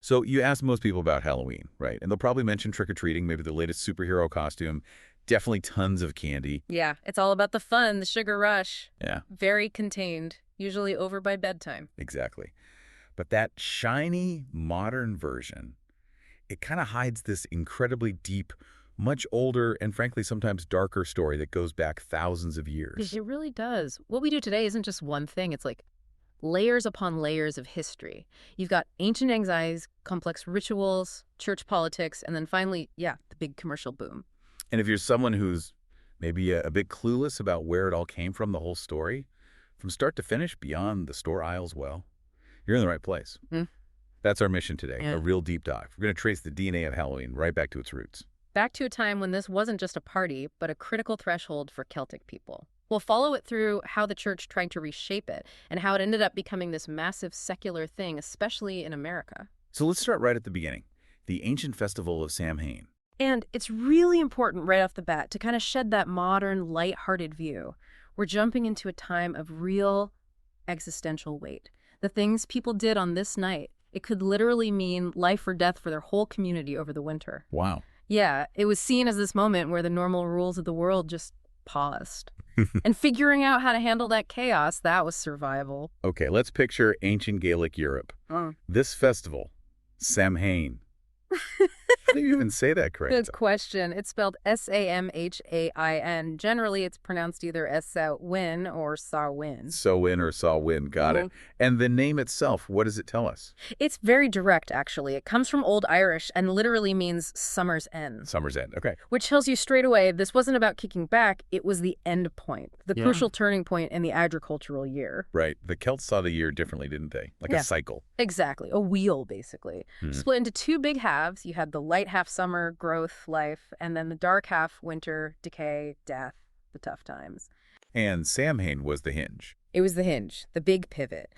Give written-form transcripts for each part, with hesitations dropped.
So you ask most people about Halloween, right? And they'll probably mention trick-or-treating, maybe the latest superhero costume, definitely tons of candy. Yeah, it's all about the fun, the sugar rush. Yeah, Very contained, usually over by bedtime. exactly. But that shiny, modern version, it kind of hides this incredibly deep, much older, and frankly sometimes darker story that goes back thousands of years. It really does. What we do today isn't just one thing, it's like layers upon layers of history. You've got ancient anxieties, complex rituals, church politics, and then finally, yeah, the big commercial boom. And if you're someone who's maybe a bit clueless about where it all came from, the whole story, from start to finish, beyond the store aisles, well, you're in the right place. Mm. That's our mission today, Yeah. a real deep dive. We're going to trace the DNA of Halloween right back to its roots. Back to a time when this wasn't just a party, but a critical threshold for Celtic people. We'll follow it through how the church tried to reshape it and how it ended up becoming this massive secular thing, especially in America. So let's start right at the beginning, the ancient festival of Samhain. And it's really important right off the bat to kind of shed that modern, light-hearted view. We're jumping into a time of real existential weight. The things people did on this night, it could literally mean life or death for their whole community over the winter. Wow. Yeah, it was seen as this moment where the normal rules of the world just paused. And figuring out how to handle that chaos, that was survival. Okay, let's picture ancient Gaelic Europe. This festival, Samhain. How do you even say that correctly? Good question. It's spelled Samhain. Generally, it's pronounced either S-A-W-I-N or Sa-win. So-win or saw-win, got it. And the name itself, what does it tell us? It's very direct, actually. It comes from Old Irish and literally means summer's end. Summer's End, okay. Which tells you straight away this wasn't about kicking back, it was the end point, the crucial turning point in the agricultural year. Right. The Celts saw the year differently, didn't they? Like a cycle. Exactly. A wheel, basically. Split into two big halves. You had the light half summer, growth, life, and then the dark half winter, decay, death, the tough times. And Samhain was the hinge. It was the hinge, the big pivot.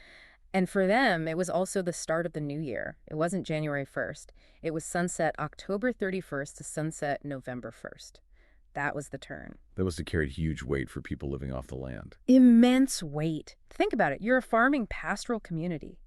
And for them, it was also the start of the new year. It wasn't January 1st. It was sunset October 31st to sunset November 1st. That was the turn. That must have carried huge weight for people living off the land. Immense weight. Think about it. You're a farming pastoral community.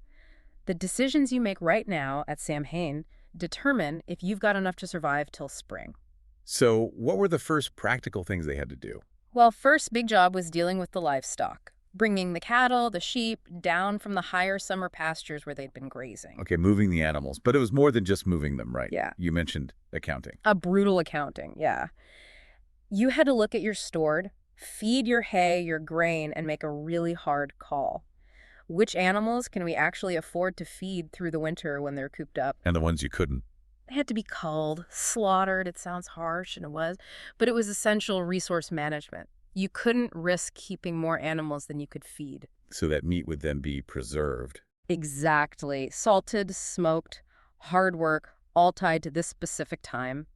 The decisions you make right now at Samhain determine if you've got enough to survive till spring. So what were the first practical things they had to do? Well, first big job was dealing with the livestock, bringing the cattle, the sheep, down from the higher summer pastures where they'd been grazing. Okay, moving the animals. But it was more than just moving them, right? Yeah. You mentioned accounting. A brutal accounting, yeah. You had to look at your stored, feed your hay, your grain, and make a really hard call. Which animals can we actually afford to feed through the winter when they're cooped up? And the ones you couldn't. They had to be culled, slaughtered. It sounds harsh, and it was. But it was essential resource management. You couldn't risk keeping more animals than you could feed. So that meat would then be preserved. Exactly. Salted, smoked, hard work, all tied to this specific time.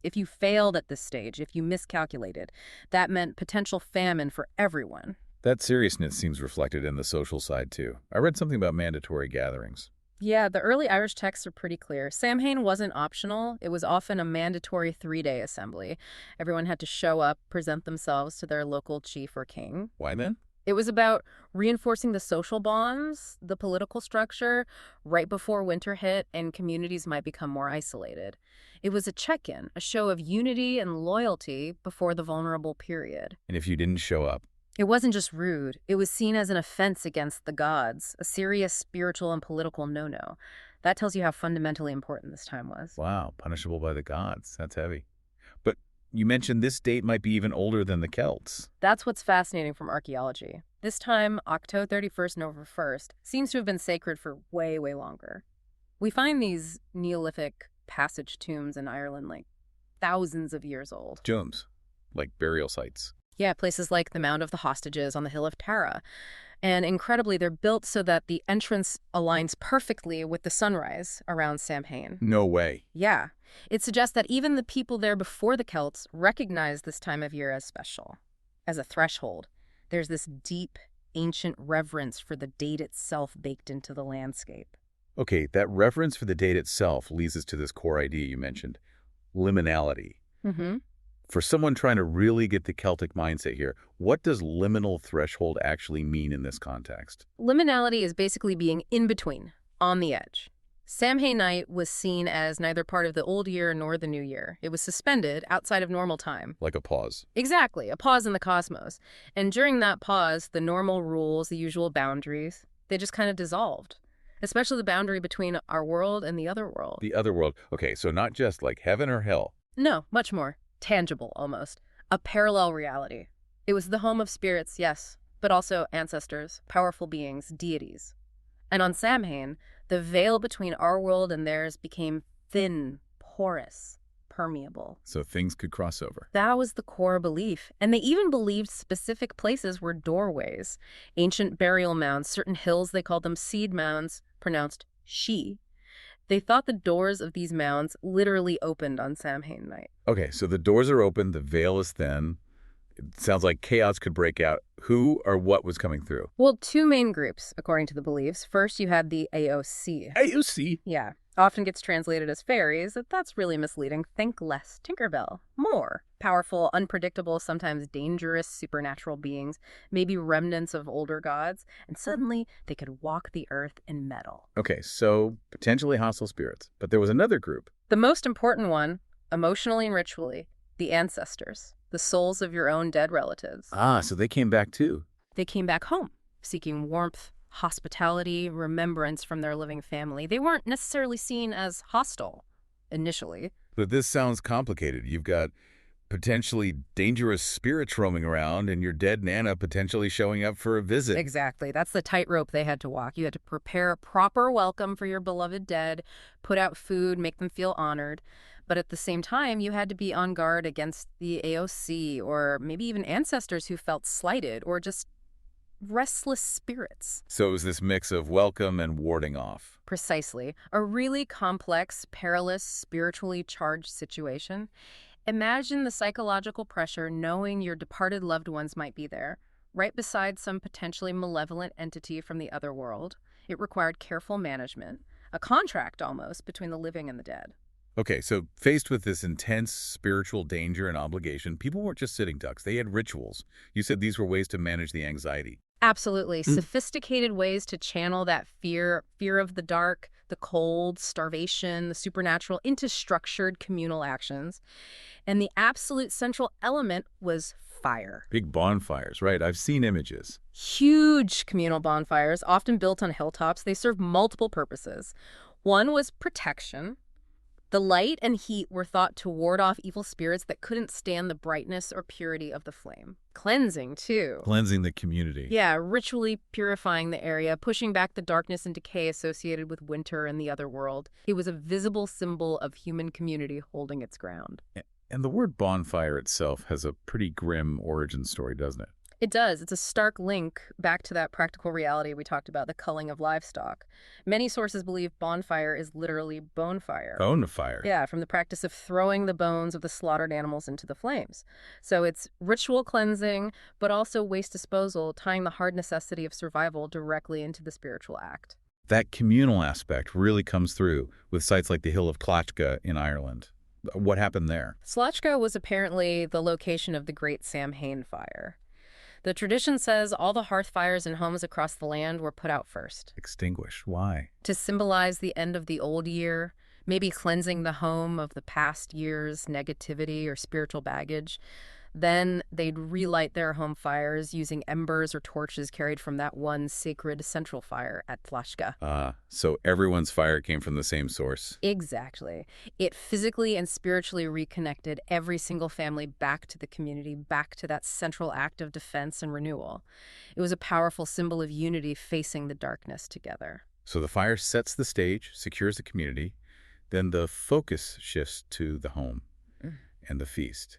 If you failed at this stage, if you miscalculated, that meant potential famine for everyone. That seriousness seems reflected in the social side, too. I read something about mandatory gatherings. Yeah, the early Irish texts are pretty clear. Samhain wasn't optional. It was often a mandatory 3-day assembly. Everyone had to show up, present themselves to their local chief or king. Why then? It was about reinforcing the social bonds, the political structure, right before winter hit and communities might become more isolated. It was a check-in, a show of unity and loyalty before the vulnerable period. And if you didn't show up? It wasn't just rude. It was seen as an offense against the gods, a serious spiritual and political no-no. That tells you how fundamentally important this time was. Wow, punishable by the gods. That's heavy. But you mentioned this date might be even older than the Celts. That's what's fascinating from archaeology. This time, October 31st, November 1st, seems to have been sacred for way, way longer. We find these Neolithic passage tombs in Ireland like thousands of years old. Tombs, like burial sites. Yeah, places like the Mound of the Hostages on the Hill of Tara. And incredibly, they're built so that the entrance aligns perfectly with the sunrise around Samhain. No way. Yeah. It suggests that even the people there before the Celts recognized this time of year as special, as a threshold. There's this deep, ancient reverence for the date itself baked into the landscape. Okay, that reverence for the date itself leads us to this core idea you mentioned, liminality. Mm-hmm. For someone trying to really get the Celtic mindset here, what does liminal threshold actually mean in this context? Liminality is basically being in between, on the edge. Samhain night was seen as neither part of the old year nor the new year. It was suspended outside of normal time. Like a pause. Exactly, a pause in the cosmos. And during that pause, the normal rules, the usual boundaries, they just kind of dissolved. Especially the boundary between our world and the other world. The other world. Okay, so not just like heaven or hell. No, much more. Tangible, almost. A parallel reality. It was the home of spirits, yes, but also ancestors, powerful beings, deities. And on Samhain, the veil between our world and theirs became thin, porous, permeable. So things could cross over. That was the core belief. And they even believed specific places were doorways. Ancient burial mounds, certain hills, they called them seed mounds, pronounced she. They thought the doors of these mounds literally opened on Samhain night. Okay, so the doors are open, the veil is thin. It sounds like chaos could break out. Who or what was coming through? Well, two main groups, according to the beliefs. First, you had the AOC. AOC? Yeah, often gets translated as fairies. That's really misleading. Think less Tinkerbell. More. Powerful, unpredictable, sometimes dangerous supernatural beings, maybe remnants of older gods, and suddenly they could walk the earth in metal. Okay, so potentially hostile spirits. But there was another group. The most important one, emotionally and ritually, the ancestors, the souls of your own dead relatives. Ah, so they came back too. They came back home, seeking warmth, hospitality, remembrance from their living family. They weren't necessarily seen as hostile, initially. But this sounds complicated. You've got potentially dangerous spirits roaming around and your dead Nana potentially showing up for a visit. Exactly. That's the tightrope they had to walk. You had to prepare a proper welcome for your beloved dead, put out food, make them feel honored. But at the same time, you had to be on guard against the AOC or maybe even ancestors who felt slighted or just restless spirits. So it was this mix of welcome and warding off. Precisely. A really complex, perilous, spiritually charged situation. Imagine the psychological pressure knowing your departed loved ones might be there, right beside some potentially malevolent entity from the other world. It required careful management, a contract almost between the living and the dead. Okay, so faced with this intense spiritual danger and obligation, people weren't just sitting ducks. They had rituals. You said these were ways to manage the anxiety. Absolutely. Sophisticated ways to channel that fear of the dark, the cold, starvation, the supernatural into structured communal actions. And the absolute central element was fire. Big bonfires, right? I've seen images. Huge communal bonfires, often built on hilltops. They served multiple purposes. One was protection. The light and heat were thought to ward off evil spirits that couldn't stand the brightness or purity of the flame. Cleansing, too. Cleansing the community. Yeah, ritually purifying the area, pushing back the darkness and decay associated with winter and the other world. It was a visible symbol of human community holding its ground. And the word bonfire itself has a pretty grim origin story, doesn't it? It does. It's a stark link back to that practical reality we talked about, the culling of livestock. Many sources believe bonfire is literally bone fire. Bone fire? Yeah, from the practice of throwing the bones of the slaughtered animals into the flames. So it's ritual cleansing, but also waste disposal, tying the hard necessity of survival directly into the spiritual act. That communal aspect really comes through with sites like the Hill of Klachka in Ireland. What happened there? Slotchka was apparently the location of the Great Samhain fire. The tradition says all the hearth fires in homes across the land were put out first. Extinguished. Why? To symbolize the end of the old year, maybe cleansing the home of the past year's negativity or spiritual baggage. Then they'd relight their home fires using embers or torches carried from that one sacred central fire at Tlashka. So everyone's fire came from the same source. Exactly. It physically and spiritually reconnected every single family back to the community, back to that central act of defense and renewal. It was a powerful symbol of unity facing the darkness together. So the fire sets the stage, secures the community, then the focus shifts to the home and the feast.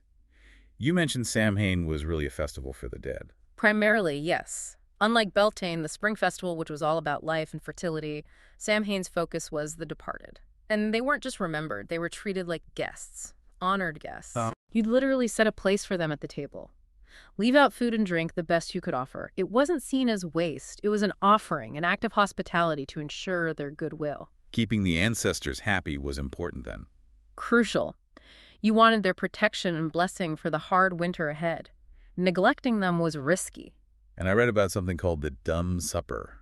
You mentioned Samhain was really a festival for the dead. Primarily, yes. Unlike Beltane, the spring festival, which was all about life and fertility, Samhain's focus was the departed. And they weren't just remembered, they were treated like guests, honored guests. You'd literally set a place for them at the table. Leave out food and drink the best you could offer. It wasn't seen as waste. It was an offering, an act of hospitality to ensure their goodwill. Keeping the ancestors happy was important then. Crucial. You wanted their protection and blessing for the hard winter ahead. Neglecting them was risky. And I read about something called the Dumb Supper.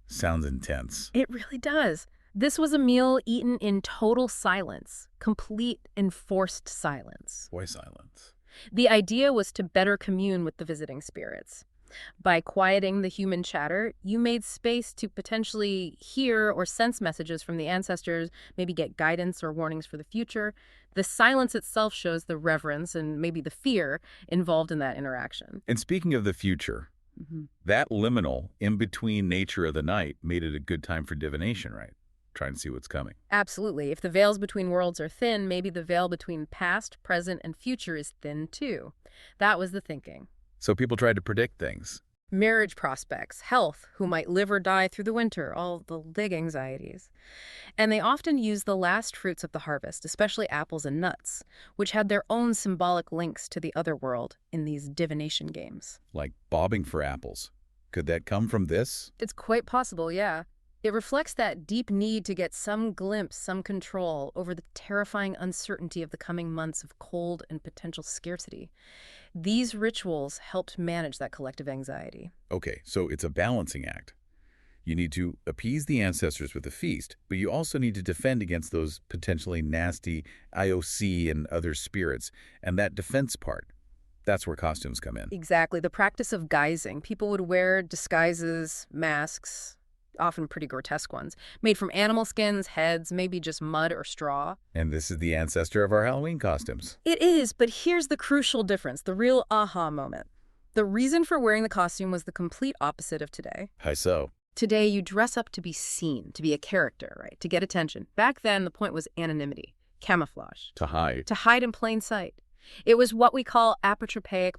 Sounds intense. It really does. This was a meal eaten in total silence, complete enforced silence. Why silence? The idea was to better commune with the visiting spirits. By quieting the human chatter, you made space to potentially hear or sense messages from the ancestors, maybe get guidance or warnings for the future. The silence itself shows the reverence and maybe the fear involved in that interaction. And speaking of the future, that liminal in-between nature of the night made it a good time for divination, right? Trying to see what's coming. Absolutely. If the veils between worlds are thin, maybe the veil between past, present, and future is thin too. That was the thinking. So people tried to predict things. Marriage prospects, health, who might live or die through the winter, all the big anxieties. And they often used the last fruits of the harvest, especially apples and nuts, which had their own symbolic links to the other world in these divination games. Like bobbing for apples. Could that come from this? It's quite possible, yeah. It reflects that deep need to get some glimpse, some control over the terrifying uncertainty of the coming months of cold and potential scarcity. These rituals helped manage that collective anxiety. Okay, so it's a balancing act. You need to appease the ancestors with a feast, but you also need to defend against those potentially nasty IOC and other spirits. And that defense part, that's where costumes come in. Exactly. The practice of guising. People would wear disguises, masks, often pretty grotesque ones, made from animal skins, heads, maybe just mud or straw. And this is the ancestor of our Halloween costumes. It is, but here's the crucial difference, the real aha moment. The reason for wearing the costume was the complete opposite of today. How so? Today, you dress up to be seen, to be a character, right? To get attention. Back then, the point was anonymity, camouflage. To hide. To hide in plain sight. It was what we call apotropaic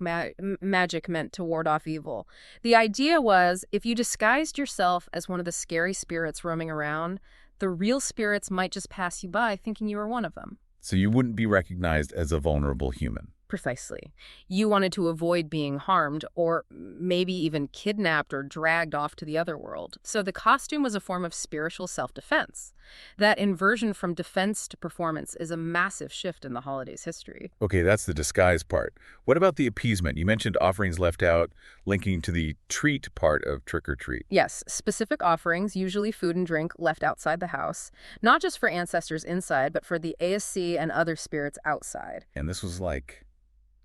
magic, meant to ward off evil. The idea was, if you disguised yourself as one of the scary spirits roaming around, the real spirits might just pass you by thinking you were one of them. So you wouldn't be recognized as a vulnerable human. Precisely. You wanted to avoid being harmed or maybe even kidnapped or dragged off to the other world. So the costume was a form of spiritual self-defense. That inversion from defense to performance is a massive shift in the holiday's history. Okay, that's the disguise part. What about the appeasement? You mentioned offerings left out, linking to the treat part of trick-or-treat. Yes, specific offerings, usually food and drink, left outside the house. Not just for ancestors inside, but for the ASC and other spirits outside. And this was like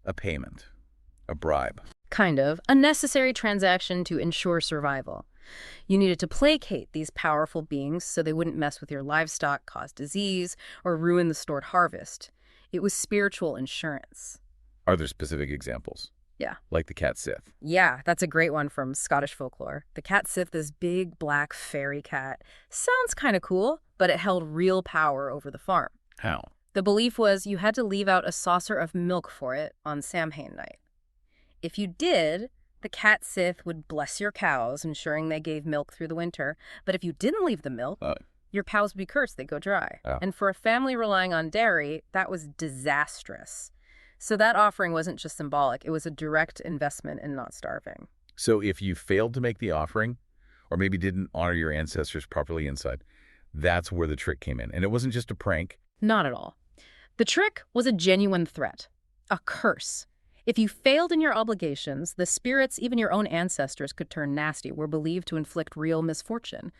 a payment, a bribe. Kind of. A necessary transaction to ensure survival. You needed to placate these powerful beings so they wouldn't mess with your livestock, cause disease, or ruin the stored harvest. It was spiritual insurance. Are there specific examples? Yeah. Like the cat Sith? Yeah, that's a great one from Scottish folklore. The cat Sith, this big black fairy cat. Sounds kind of cool, but it held real power over the farm. How? The belief was you had to leave out a saucer of milk for it on Samhain night. If you did, the cat Sith would bless your cows, ensuring they gave milk through the winter. But if you didn't leave the milk, your cows would be cursed, they'd go dry. Oh. And for a family relying on dairy, that was disastrous. So that offering wasn't just symbolic, it was a direct investment in not starving. So if you failed to make the offering, or maybe didn't honor your ancestors properly inside, that's where the trick came in. And it wasn't just a prank. Not at all. The trick was a genuine threat, a curse. If you failed in your obligations, the spirits, even your own ancestors, could turn nasty, were believed to inflict real misfortune.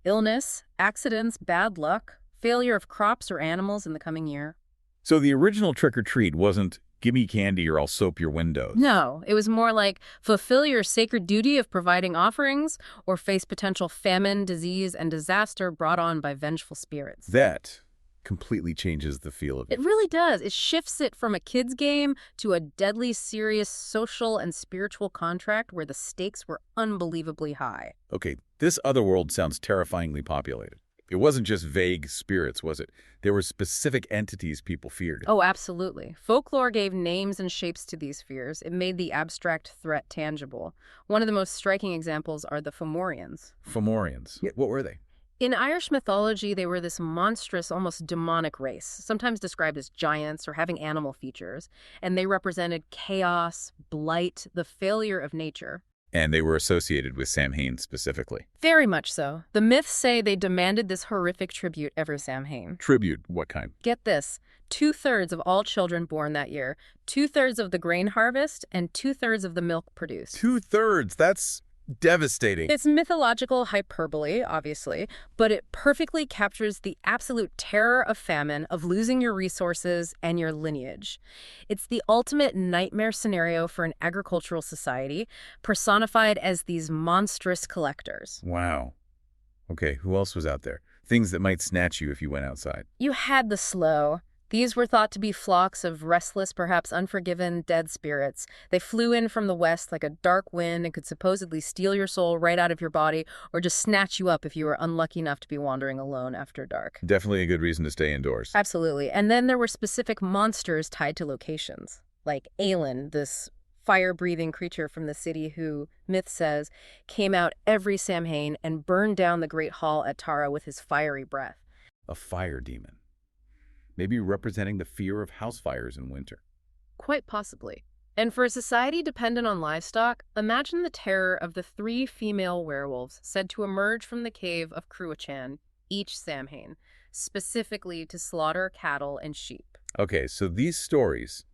Illness, accidents, bad luck, failure of crops or animals in the coming year. So the original trick-or-treat wasn't, gimme candy or I'll soap your windows. No, it was more like fulfill your sacred duty of providing offerings or face potential famine, disease, and disaster brought on by vengeful spirits. That completely changes the feel of it. It really does. It shifts it from a kid's game to a deadly serious social and spiritual contract where the stakes were unbelievably high. Okay, this other world sounds terrifyingly populated. It wasn't just vague spirits, was it? There were specific entities people feared. Oh, absolutely. Folklore gave names and shapes to these fears. It made the abstract threat tangible. One of the most striking examples are the Fomorians. Fomorians? What were they? In Irish mythology, they were this monstrous, almost demonic race, sometimes described as giants or having animal features, and they represented chaos, blight, the failure of nature. And they were associated with Samhain specifically. Very much so. The myths say they demanded this horrific tribute every Samhain. Tribute? What kind? Get this. 2/3 of all children born that year, 2/3 of the grain harvest, and 2/3 of the milk produced. 2/3? That's Devastating. It's mythological hyperbole, obviously, but it perfectly captures the absolute terror of famine, of losing your resources and your lineage. It's the ultimate nightmare scenario for an agricultural society, personified as these monstrous collectors. Wow. Okay, who else was out there? Things that might snatch you if you went outside. You had the slow. These were thought to be flocks of restless, perhaps unforgiven, dead spirits. They flew in from the west like a dark wind and could supposedly steal your soul right out of your body or just snatch you up if you were unlucky enough to be wandering alone after dark. Definitely a good reason to stay indoors. Absolutely. And then there were specific monsters tied to locations, like Aelin, this fire-breathing creature from the city who, myth says, came out every Samhain and burned down the Great Hall at Tara with his fiery breath. A fire demon. Maybe representing the fear of house fires in winter. Quite possibly. And for a society dependent on livestock, imagine the terror of the 3 female werewolves said to emerge from the cave of Cruachan each Samhain, specifically to slaughter cattle and sheep. Okay, so these stories,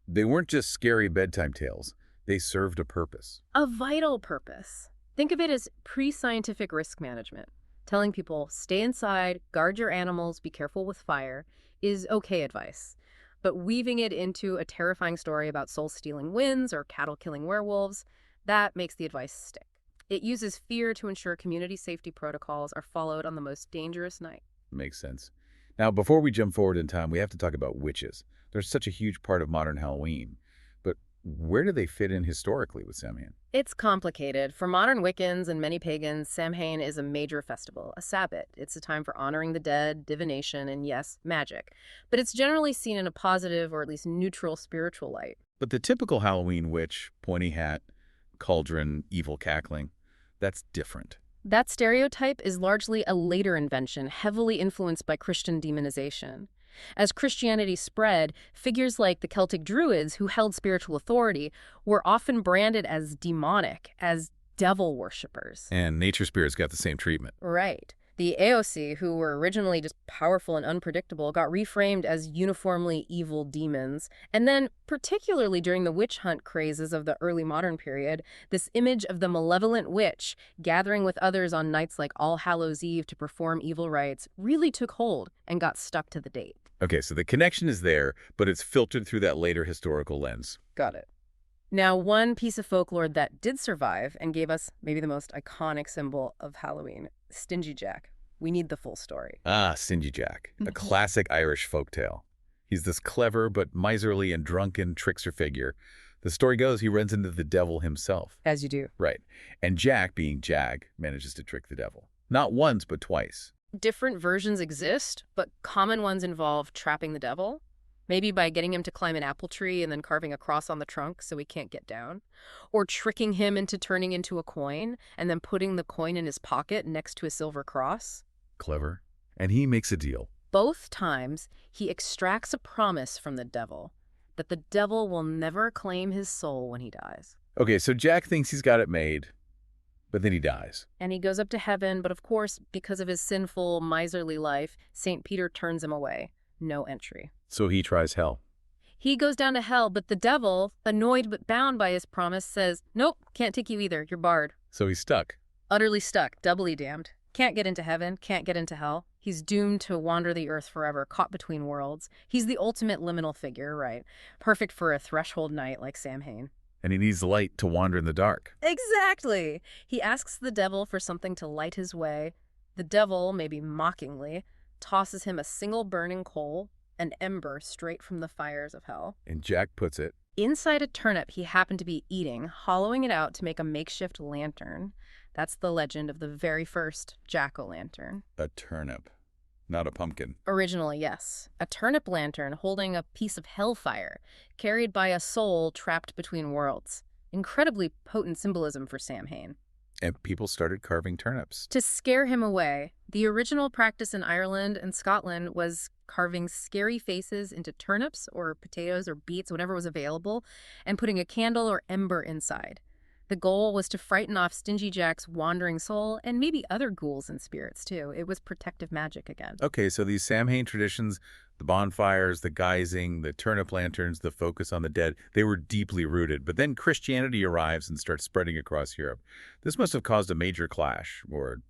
they weren't just scary bedtime tales. They served a purpose. A vital purpose. Think of it as pre-scientific risk management. Telling people, stay inside, guard your animals, be careful with fire, is okay advice. But weaving it into a terrifying story about soul-stealing winds or cattle-killing werewolves, that makes the advice stick. It uses fear to ensure community safety protocols are followed on the most dangerous night. Makes sense. Now, before we jump forward in time, we have to talk about witches. They're such a huge part of modern Halloween. But where do they fit in historically with Samhain? It's complicated. For modern Wiccans and many pagans, Samhain is a major festival, a Sabbath. It's a time for honoring the dead, divination, and yes, magic. But it's generally seen in a positive or at least neutral spiritual light. But the typical Halloween witch, pointy hat, cauldron, evil cackling, that's different. That stereotype is largely a later invention, heavily influenced by Christian demonization. As Christianity spread, figures like the Celtic Druids, who held spiritual authority, were often branded as demonic, as devil worshippers. And nature spirits got the same treatment. Right. The Aosi, who were originally just powerful and unpredictable, got reframed as uniformly evil demons. And then, particularly during the witch hunt crazes of the early modern period, this image of the malevolent witch gathering with others on nights like All Hallows' Eve to perform evil rites really took hold and got stuck to the date. Okay, so the connection is there, but it's filtered through that later historical lens. Got it. Now, one piece of folklore that did survive and gave us maybe the most iconic symbol of Halloween, Stingy Jack. We need the full story. Ah, Stingy Jack, a classic Irish folktale. He's this clever but miserly and drunken trickster figure. The story goes he runs into the devil himself. As you do. Right. And Jack, being Jag, manages to trick the devil. Not once, but twice. Different versions exist, but common ones involve trapping the devil. Maybe by getting him to climb an apple tree and then carving a cross on the trunk so he can't get down. Or tricking him into turning into a coin and then putting the coin in his pocket next to a silver cross. Clever. And he makes a deal. Both times, he extracts a promise from the devil that the devil will never claim his soul when he dies. Okay, so Jack thinks he's got it made, but then he dies. And he goes up to heaven, but of course, because of his sinful, miserly life, St. Peter turns him away. No entry. So he tries hell. He goes down to hell, but the devil, annoyed but bound by his promise, says, nope, can't take you either. You're barred. So he's stuck. Utterly stuck, doubly damned. Can't get into heaven, can't get into hell. He's doomed to wander the earth forever, caught between worlds. He's the ultimate liminal figure, right? Perfect for a threshold night like Samhain. And he needs light to wander in the dark. Exactly. He asks the devil for something to light his way. The devil, maybe mockingly, tosses him a single burning coal, an ember straight from the fires of hell. And Jack puts it inside a turnip he happened to be eating, hollowing it out to make a makeshift lantern. That's the legend of the very first jack-o'-lantern. a turnip, not a pumpkin. Originally, yes. A turnip lantern holding a piece of hellfire, carried by a soul trapped between worlds. Incredibly potent symbolism for Samhain. And people started carving turnips. To scare him away, the original practice in Ireland and Scotland was carving scary faces into turnips or potatoes or beets, whatever was available, and putting a candle or ember inside. The goal was to frighten off Stingy Jack's wandering soul and maybe other ghouls and spirits, too. It was protective magic again. Okay, so these Samhain traditions The bonfires, the guising, the turnip lanterns, the focus on the dead, they were deeply rooted. But then Christianity arrives and starts spreading across Europe. This must have caused a major clash, or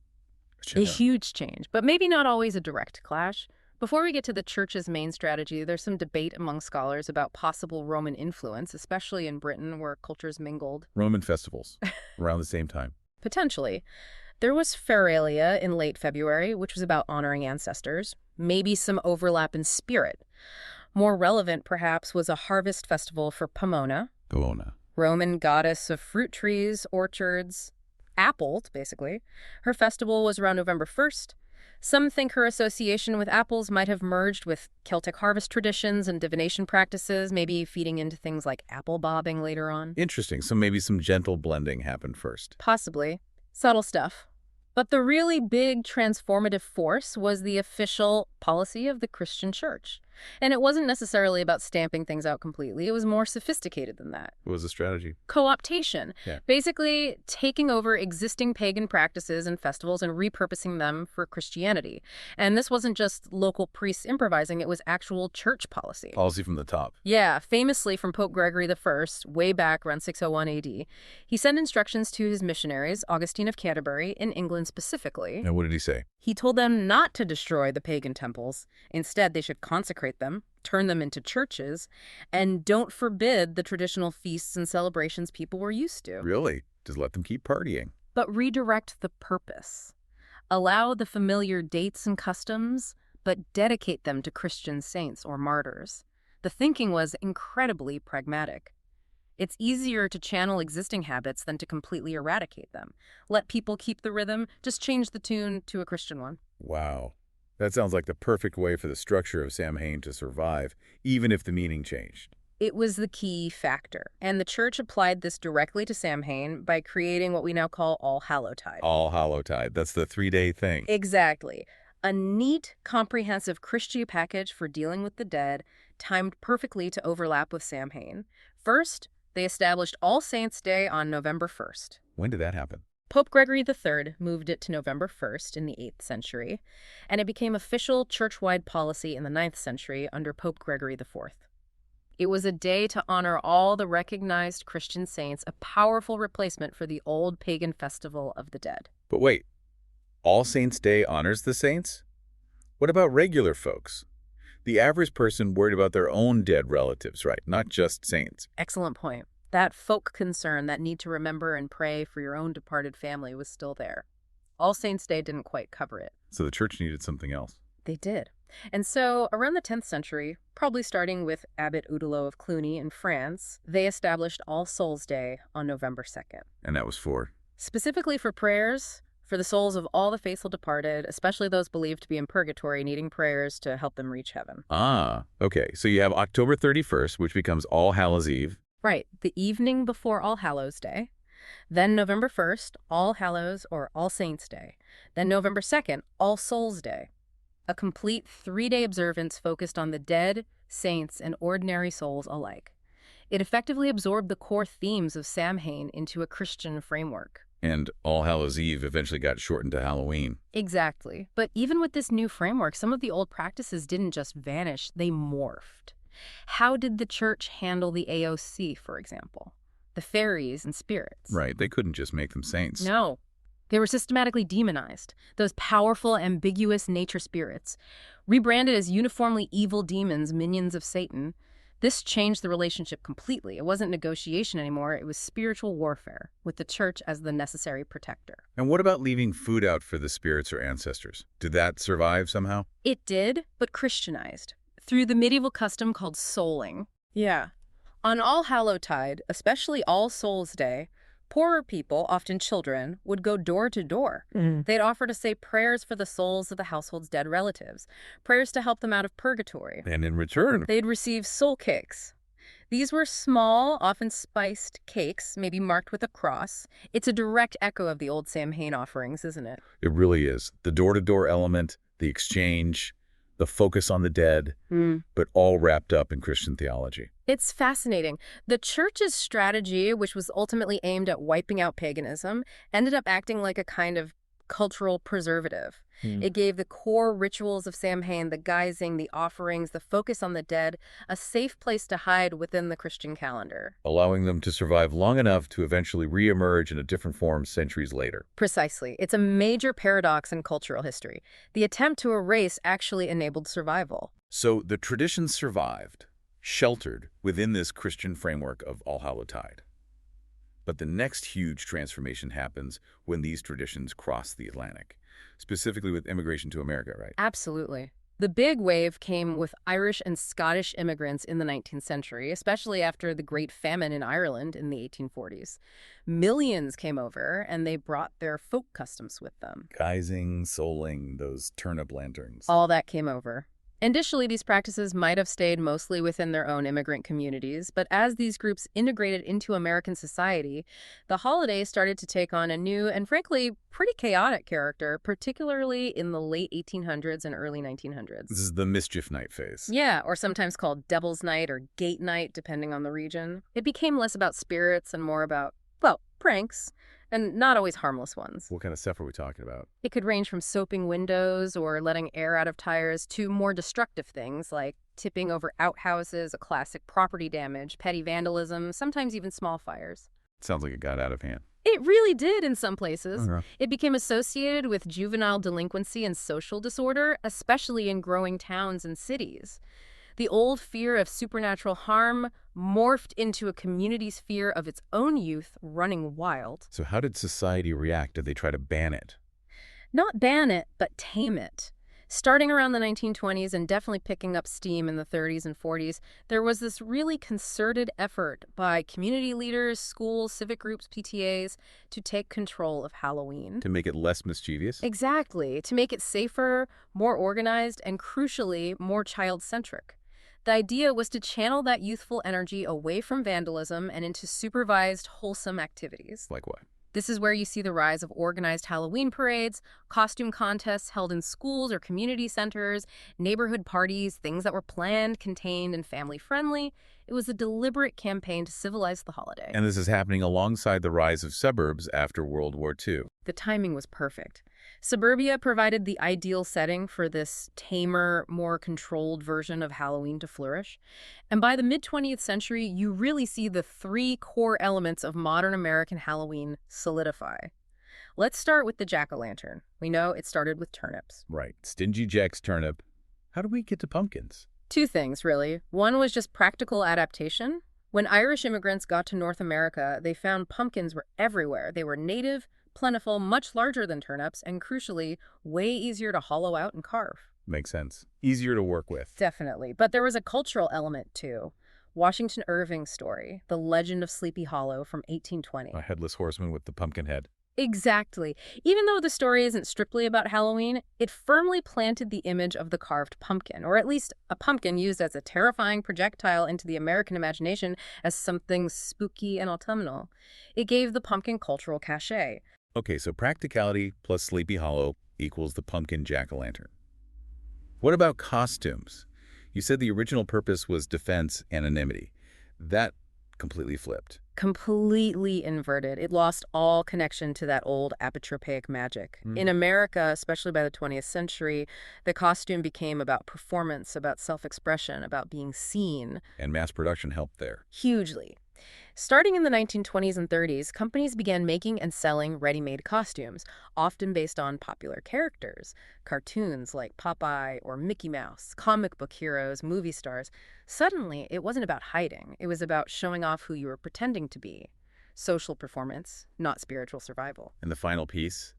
A huge change, but maybe not always a direct clash. Before we get to the church's main strategy, there's some debate among scholars about possible Roman influence, especially in Britain where cultures mingled. Roman festivals around the same time. Potentially. There was Feralia in late February, which was about honoring ancestors. Maybe some overlap in spirit. More relevant, perhaps, was a harvest festival for Pomona, Roman goddess of fruit trees, orchards, apples, basically. Her festival was around November 1st. Some think her association with apples might have merged with Celtic harvest traditions and divination practices, maybe feeding into things like apple bobbing later on. Interesting. So maybe some gentle blending happened first. Possibly. Subtle stuff. But the really big transformative force was the official policy of the Christian church. And it wasn't necessarily about stamping things out completely. It was more sophisticated than that. What was the strategy? Co-optation. Yeah. Basically taking over existing pagan practices and festivals and repurposing them for Christianity. And this wasn't just local priests improvising, it was actual church policy. Policy from the top. Yeah, famously from Pope Gregory I, way back around 601 AD. He sent instructions to his missionaries, Augustine of Canterbury, in England specifically. And what did he say? He told them not to destroy the pagan temples. Instead, they should consecrate them, turn them into churches, and don't forbid the traditional feasts and celebrations people were used to. Really? Just let them keep partying. But redirect the purpose. Allow the familiar dates and customs, but dedicate them to Christian saints or martyrs. The thinking was incredibly pragmatic. It's easier to channel existing habits than to completely eradicate them. Let people keep the rhythm, just change the tune to a Christian one. Wow. That sounds like the perfect way for the structure of Samhain to survive, even if the meaning changed. It was the key factor, and the church applied this directly to Samhain by creating what we now call All-Hallowtide. All-Hallowtide. That's the 3-day thing. Exactly. A neat, comprehensive Christian package for dealing with the dead, timed perfectly to overlap with Samhain. First, they established All Saints' Day on November 1st. When did that happen? Pope Gregory III moved it to November 1st in the 8th century, and it became official church-wide policy in the 9th century under Pope Gregory IV. It was a day to honor all the recognized Christian saints, a powerful replacement for the old pagan festival of the dead. But wait, All Saints' Day honors the saints? What about regular folks? The average person worried about their own dead relatives, right? Not just saints. Excellent point. That folk concern, that need to remember and pray for your own departed family was still there. All Saints' Day didn't quite cover it. So the church needed something else. They did. And so, around the 10th century, probably starting with Abbot Udelot of Cluny in France, they established All Souls' Day on November 2nd. And that was for? Specifically for prayers for the souls of all the faithful departed, especially those believed to be in purgatory, needing prayers to help them reach heaven. Ah, okay. So you have October 31st, which becomes All Hallows Eve. Right, the evening before All Hallows' Day. Then November 1st, All Hallows or All Saints' Day. Then November 2nd, All Souls' Day. A complete 3-day observance focused on the dead, saints, and ordinary souls alike. It effectively absorbed the core themes of Samhain into a Christian framework. And All Hallows Eve eventually got shortened to Halloween. Exactly. But even with this new framework, some of the old practices didn't just vanish, they morphed. How did the church handle the AOC, for example? The fairies and spirits? Right, they couldn't just make them saints. No. They were systematically demonized. Those powerful, ambiguous nature spirits, rebranded as uniformly evil demons, minions of Satan. This changed the relationship completely. It wasn't negotiation anymore. It was spiritual warfare, with the church as the necessary protector. And what about leaving food out for the spirits or ancestors? Did that survive somehow? It did, but Christianized, through the medieval custom called souling. Yeah. On All-Hallowtide, especially All Souls' Day, poorer people, often children, would go door to door. They'd offer to say prayers for the souls of the household's dead relatives, prayers to help them out of purgatory. And in return, They'd receive soul cakes. These were small, often spiced cakes, maybe marked with a cross. It's a direct echo of the old Samhain offerings, isn't it? it really is. The door-to-door element, the exchange, the focus on the dead, but all wrapped up in Christian theology. It's fascinating. The church's strategy, which was ultimately aimed at wiping out paganism, ended up acting like a kind of cultural preservative. Hmm. It gave the core rituals of Samhain, the guising, the offerings, the focus on the dead, a safe place to hide within the Christian calendar. Allowing them to survive long enough to eventually reemerge in a different form centuries later. Precisely. It's a major paradox in cultural history. The attempt to erase actually enabled survival. So the tradition survived, sheltered within this Christian framework of All-Hallowtide. But the next huge transformation happens when these traditions cross the Atlantic, specifically with immigration to America, right? Absolutely. The big wave came with Irish and Scottish immigrants in the 19th century, especially after the Great Famine in Ireland in the 1840s. Millions came over, and they brought their folk customs with them. Guising, souling, those turnip lanterns. All that came over. Initially, these practices might have stayed mostly within their own immigrant communities, but as these groups integrated into American society, the holiday started to take on a new and frankly pretty chaotic character, particularly in the late 1800s and early 1900s. This is the mischief night phase. Yeah, or sometimes called Devil's Night or Gate Night, depending on the region. It became less about spirits and more about, well, pranks, and not always harmless ones. What kind of stuff are we talking about? It could range from soaping windows or letting air out of tires to more destructive things like tipping over outhouses, a classic property damage, petty vandalism, sometimes even small fires. Sounds like it got out of hand. It really did in some places. Okay. It became associated with juvenile delinquency and social disorder, especially in growing towns and cities. The old fear of supernatural harm morphed into a community's fear of its own youth running wild. So how did society react? Did they try to ban it? Not ban it, but tame it. Starting around the 1920s and definitely picking up steam in the 30s and 40s, there was this really concerted effort by community leaders, schools, civic groups, PTAs, to take control of Halloween. To make it less mischievous? Exactly, to make it safer, more organized, and crucially, more child-centric. The idea was to channel that youthful energy away from vandalism and into supervised, wholesome activities. Like what? This is where you see the rise of organized Halloween parades, costume contests held in schools or community centers, neighborhood parties, things that were planned, contained, and family-friendly. It was a deliberate campaign to civilize the holiday. And this is happening alongside the rise of suburbs after World War II. The timing was perfect. Suburbia provided the ideal setting for this tamer, more controlled version of Halloween to flourish. And by the mid-20th century, you really see the three core elements of modern American Halloween solidify. Let's start with the jack-o'-lantern. We know it started with turnips. Right. Stingy Jack's turnip. How do we get to pumpkins? Two things, really. One was just practical adaptation. When Irish immigrants got to North America, they found pumpkins were everywhere. They were native, plentiful, much larger than turnips, and crucially, way easier to hollow out and carve. Makes sense. Easier to work with. Definitely. But there was a cultural element, too. Washington Irving's story, The Legend of Sleepy Hollow from 1820. A headless horseman with the pumpkin head. Exactly. Even though the story isn't strictly about Halloween, it firmly planted the image of the carved pumpkin, or at least a pumpkin used as a terrifying projectile into the American imagination as something spooky and autumnal. It gave the pumpkin cultural cachet. Okay, so practicality plus Sleepy Hollow equals the pumpkin jack-o'-lantern. What about costumes? You said the original purpose was defense, anonymity. That completely flipped. Completely inverted. It lost all connection to that old apotropaic magic. In America, especially by the 20th century, the costume became about performance, about self-expression, about being seen. And mass production helped there. Hugely. Starting in the 1920s and 30s, companies began making and selling ready-made costumes, often based on popular characters, cartoons like Popeye or Mickey Mouse, comic book heroes, movie stars. Suddenly, it wasn't about hiding. It was about showing off who you were pretending to be. Social performance, not spiritual survival. And the final piece,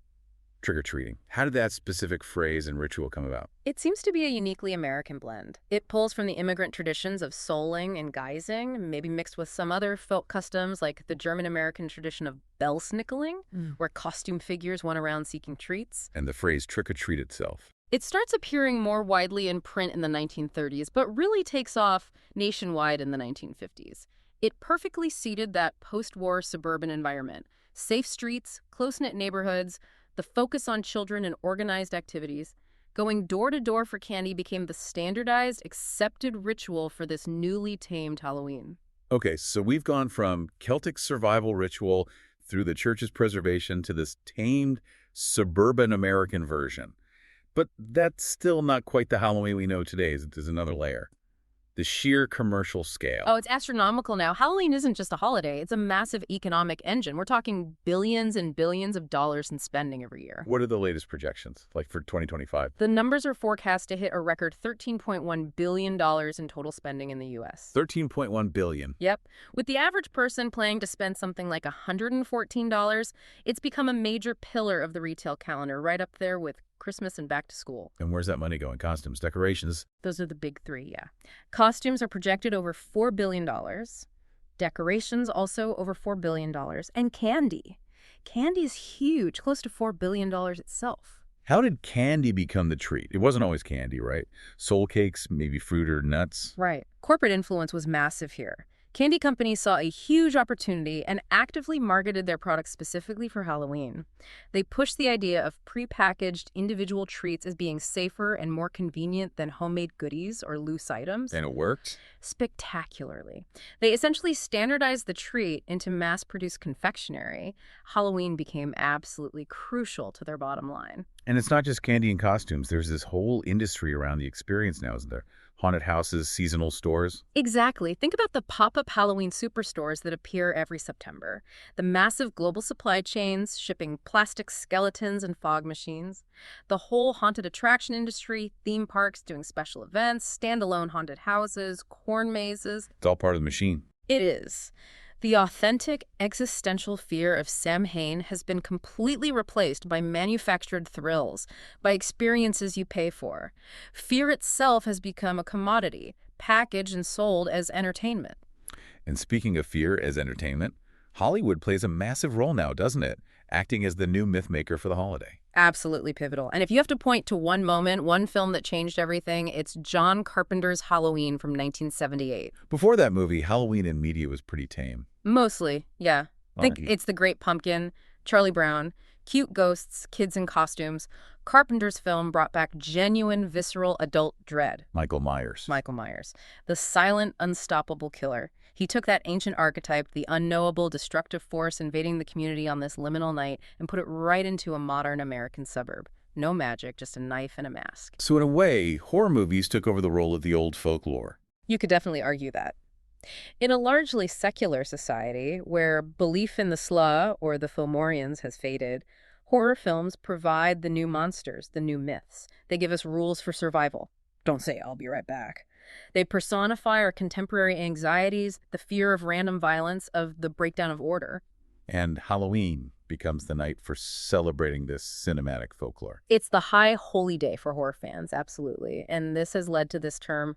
trick-or-treating. How did that specific phrase and ritual come about? It seems to be a uniquely American blend. It pulls from the immigrant traditions of souling and guising, maybe mixed with some other folk customs like the German-American tradition of belsnickeling, where costume figures went around seeking treats. And the phrase trick-or-treat itself. It starts appearing more widely in print in the 1930s, but really takes off nationwide in the 1950s. It perfectly seeded that post-war suburban environment. Safe streets, close-knit neighborhoods, the focus on children and organized activities. Going door to door for candy became the standardized, accepted ritual for this newly tamed Halloween. Okay, so we've gone from Celtic survival ritual through the church's preservation to this tamed, suburban American version. But that's still not quite the Halloween we know today. There's another layer. The sheer commercial scale. Oh, it's astronomical now. Halloween isn't just a holiday. It's a massive economic engine. We're talking billions and billions of dollars in spending every year. What are the latest projections, like for 2025? The numbers are forecast to hit a record $13.1 billion in total spending in the U.S. $13.1 billion. Yep. With the average person planning to spend something like $114, it's become a major pillar of the retail calendar, right up there with Christmas and back to school. And where's that money going? Costumes, decorations. Those are the big three, yeah. Costumes are projected over $4 billion. Decorations also over $4 billion. And candy. Candy is huge, close to $4 billion itself. How did candy become the treat? It wasn't always candy, right? Soul cakes, maybe fruit or nuts. Right. Corporate influence was massive here. Candy companies saw a huge opportunity and actively marketed their products specifically for Halloween. They pushed the idea of prepackaged individual treats as being safer and more convenient than homemade goodies or loose items. And it worked? Spectacularly. They essentially standardized the treat into mass-produced confectionery. Halloween became absolutely crucial to their bottom line. And it's not just candy and costumes. There's this whole industry around the experience now, isn't there? Haunted houses, seasonal stores. Exactly. Think about the pop-up Halloween superstores that appear every September. The massive global supply chains shipping plastic skeletons and fog machines. The whole haunted attraction industry, theme parks doing special events, standalone haunted houses, corn mazes. It's all part of the machine. It is. The authentic existential fear of Samhain has been completely replaced by manufactured thrills, by experiences you pay for. Fear itself has become a commodity, packaged and sold as entertainment. And speaking of fear as entertainment, Hollywood plays a massive role now, doesn't it? Acting as the new myth maker for the holiday. Absolutely pivotal. And if you have to point to one moment, one film that changed everything, it's John Carpenter's Halloween from 1978. Before that movie, Halloween in media was pretty tame. Mostly, yeah. Think It's the Great Pumpkin, Charlie Brown, cute ghosts, kids in costumes. Carpenter's film brought back genuine, visceral adult dread. Michael Myers. Michael Myers, the silent, unstoppable killer. He took that ancient archetype, the unknowable, destructive force invading the community on this liminal night, and put it right into a modern American suburb. No magic, just a knife and a mask. So in a way, horror movies took over the role of the old folklore. You could definitely argue that. In a largely secular society, where belief in the Sla, or the Fomorians, has faded, horror films provide the new monsters, the new myths. They give us rules for survival. Don't say, "I'll be right back." They personify our contemporary anxieties, the fear of random violence, of the breakdown of order. And Halloween becomes the night for celebrating this cinematic folklore. It's the high holy day for horror fans, absolutely. And this has led to this term,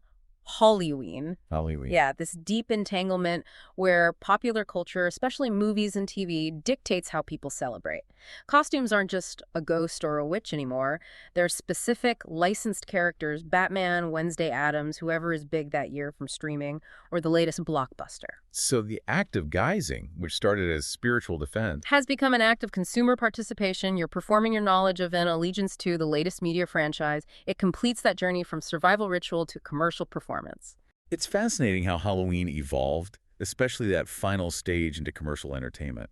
Hollyween. Halloween. Yeah, this deep entanglement where popular culture, especially movies and TV, dictates how people celebrate. Costumes aren't just a ghost or a witch anymore. They're specific, licensed characters, Batman, Wednesday Addams, whoever is big that year from streaming, or the latest blockbuster. So the act of guising, which started as spiritual defense, Has become an act of consumer participation. You're performing your knowledge of and allegiance to the latest media franchise. It completes that journey from survival ritual to commercial performance. It's fascinating how Halloween evolved, especially that final stage into commercial entertainment.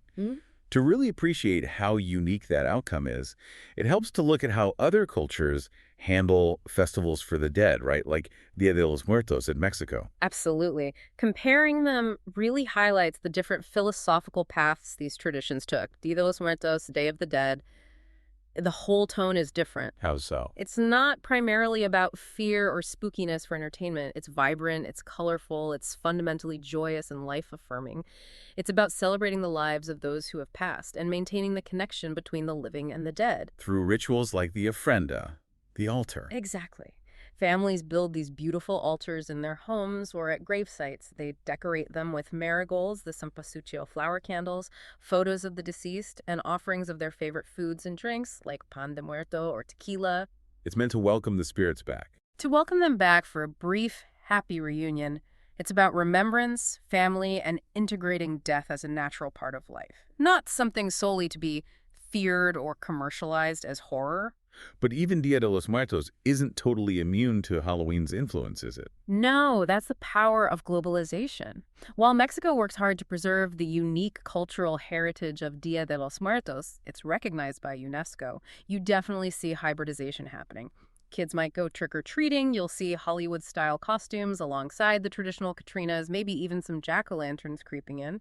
To really appreciate how unique that outcome is, it helps to look at how other cultures handle festivals for the dead, right? Like Dia de los Muertos in Mexico. Absolutely. Comparing them really highlights the different philosophical paths these traditions took. Dia de los Muertos, Day of the Dead. The whole tone is different. How so? It's not primarily about fear or spookiness for entertainment. It's vibrant, it's colorful, it's fundamentally joyous and life-affirming. It's about celebrating the lives of those who have passed and maintaining the connection between the living and the dead. Through rituals like the ofrenda, the altar. Exactly. Families build these beautiful altars in their homes or at grave sites. They decorate them with marigolds, the cempasúchil flower candles, photos of the deceased, and offerings of their favorite foods and drinks like pan de muerto or tequila. It's meant to welcome the spirits back. To welcome them back for a brief, happy reunion. It's about remembrance, family, and integrating death as a natural part of life. Not something solely to be feared or commercialized as horror. But even Dia de los Muertos isn't totally immune to Halloween's influence, is it? No, that's the power of globalization. While Mexico works hard to preserve the unique cultural heritage of Dia de los Muertos, it's recognized by UNESCO, you definitely see hybridization happening. Kids might go trick-or-treating, you'll see Hollywood-style costumes alongside the traditional Catrinas, maybe even some jack-o'-lanterns creeping in.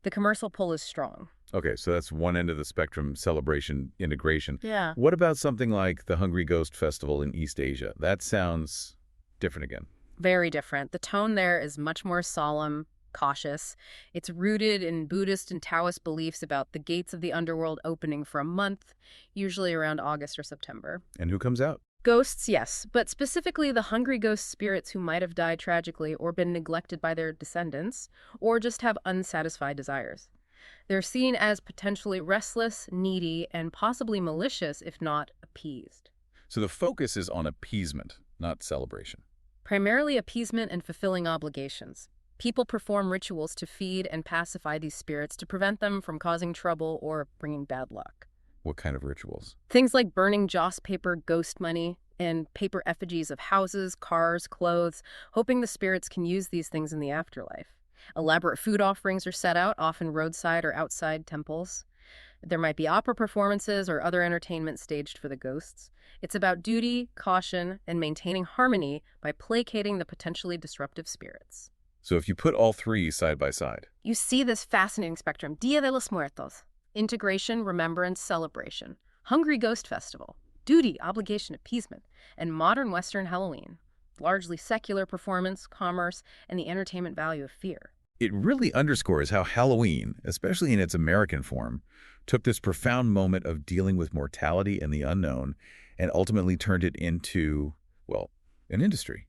The commercial pull is strong. Okay, so that's one end of the spectrum, celebration, integration. Yeah. What about something like the Hungry Ghost Festival in East Asia? That sounds different again. Very different. The tone there is much more solemn, cautious. It's rooted in Buddhist and Taoist beliefs about the gates of the underworld opening for a month, usually around August or September. And who comes out? Ghosts, yes, but specifically the hungry ghost spirits who might have died tragically or been neglected by their descendants, or just have unsatisfied desires. They're seen as potentially restless, needy, and possibly malicious if not appeased. So the focus is on appeasement, not celebration. Primarily appeasement and fulfilling obligations. People perform rituals to feed and pacify these spirits to prevent them from causing trouble or bringing bad luck. What kind of rituals? Things like burning joss paper, ghost money, and paper effigies of houses, cars, clothes, hoping the spirits can use these things in the afterlife. Elaborate food offerings are set out, often roadside or outside temples. There might be opera performances or other entertainment staged for the ghosts. It's about duty, caution, and maintaining harmony by placating the potentially disruptive spirits. So if you put all three side by side, You see this fascinating spectrum. Dia de los Muertos. Integration, remembrance, celebration. Hungry Ghost Festival. Duty, obligation, appeasement. And modern Western Halloween. Largely secular performance, commerce, and the entertainment value of fear. it really underscores how Halloween, especially in its American form, took this profound moment of dealing with mortality and the unknown and ultimately turned it into, well, an industry.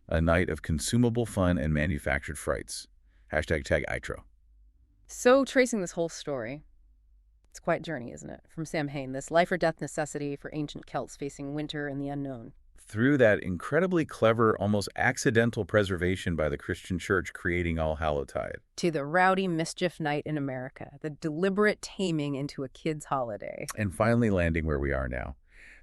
A night of consumable fun and manufactured frights. Hashtag #ITRO. So tracing this whole story, it's quite a journey, isn't it? From Samhain, this life or death necessity for ancient Celts facing winter and the unknown. Through that incredibly clever, almost accidental preservation by the Christian Church creating All-Hallowtide. To the rowdy mischief night in America, the deliberate taming into a kid's holiday. And finally landing where we are now.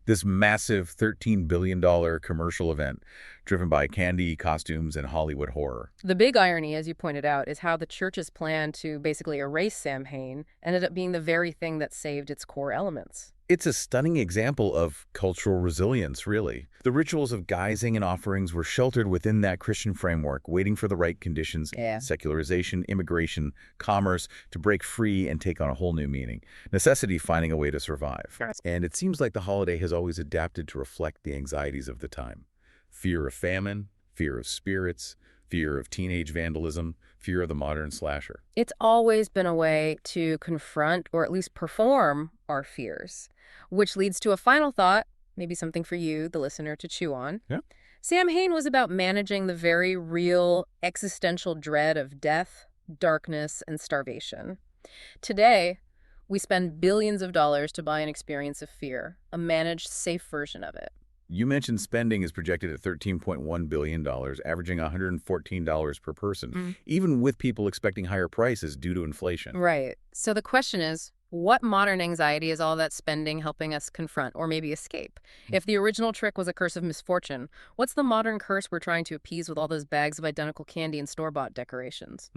This massive $13 billion commercial event driven by candy, costumes, and Hollywood horror. The big irony, as you pointed out, is how the church's plan to basically erase Samhain ended up being the very thing that saved its core elements. It's a stunning example of cultural resilience, really. The rituals of guising and offerings were sheltered within that Christian framework, waiting for the right conditions, secularization, immigration, commerce, to break free and take on a whole new meaning. Necessity finding a way to survive. And it seems like the holiday has always adapted to reflect the anxieties of the time. Fear of famine, fear of spirits, fear of teenage vandalism, fear of the modern slasher. It's always been a way to confront or at least perform our fears, which leads to a final thought, maybe something for you, the listener, to chew on. Yeah. Samhain was about managing the very real existential dread of death, darkness, and starvation. Today, we spend billions of dollars to buy an experience of fear, a managed, safe version of it. You mentioned spending is projected at $13.1 billion, averaging $114 per person, even with people expecting higher prices due to inflation. Right. So the question is, what modern anxiety is all that spending helping us confront or maybe escape? If the original trick was a curse of misfortune, what's the modern curse we're trying to appease with all those bags of identical candy and store-bought decorations?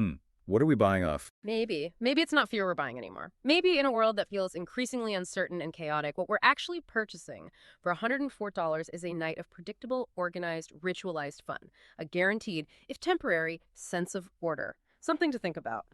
What are we buying off? Maybe it's not fear we're buying anymore. Maybe in a world that feels increasingly uncertain and chaotic, what we're actually purchasing for $104 is a night of predictable, organized, ritualized fun. A guaranteed, if temporary, sense of order. Something to think about.